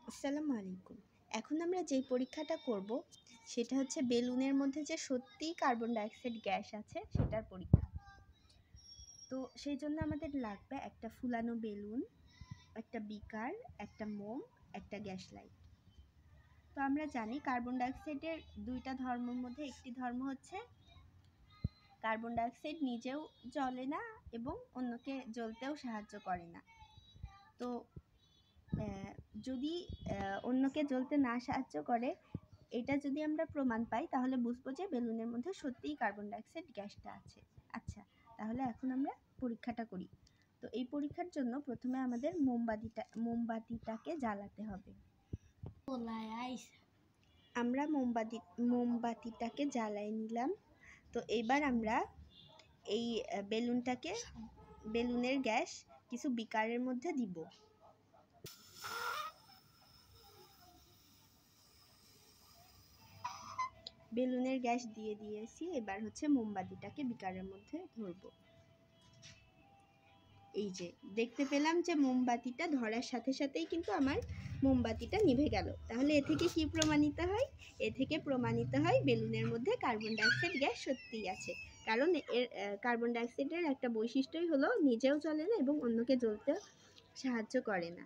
আসসালামু আলাইকুম। এখন আমরা যেই পরীক্ষাটা করব সেটা হচ্ছে বেলুনের মধ্যে যে সত্যিই কার্বন ডাইঅক্সাইড গ্যাস আছে সেটার পরীক্ষা। তো সেই জন্য আমাদের লাগবে একটা ফুলানো বেলুন, একটা বিকার, একটা মোম, একটা গ্যাস লাইট। তো আমরা জানি কার্বন ডাইঅক্সাইডের দুইটা ধর্মের মধ্যে একটি ধর্ম হচ্ছে কার্বন ডাইঅক্সাইড নিজেও জ্বলে না এবং অন্যকে জ্বলতেও সাহায্য করে না। তো যদি অন্যকে জ্বলতে না সাহায্য করে, এটা যদি আমরা প্রমাণ পাই তাহলে বুঝবো যে বেলুনের মধ্যে সত্যিই কার্বন ডাইঅক্সাইড গ্যাসটা আছে। আচ্ছা, তাহলে এখন আমরা পরীক্ষাটা করি। তো এই পরীক্ষার জন্য প্রথমে আমাদের মোমবাতিটাকে জ্বালাতে হবে। আমরা মোমবাতিটাকে জ্বালাই নিলাম। তো এবার আমরা এই বেলুনের গ্যাস কিছু বিকারের মধ্যে দিব। বেলুনের গ্যাস দিয়ে দিয়েছি। এবার হচ্ছে মোমবাতিটাকে বিকারের মধ্যে ধরবো। এই যে দেখতে পেলাম যে মোমবাতিটা ধরার সাথে সাথেই কিন্তু আমার মোমবাতিটা নিভে গেল। তাহলে এ থেকে কি প্রমাণিত হয়? এ থেকে প্রমাণিত হয় বেলুনের মধ্যে কার্বন ডাইঅক্সাইড গ্যাস সত্যিই আছে। কারণ এর কার্বন ডাইঅক্সাইডের একটা বৈশিষ্ট্যই হলো নিজেও জ্বলে না এবং অন্যকে জ্বলতে সাহায্য করে না।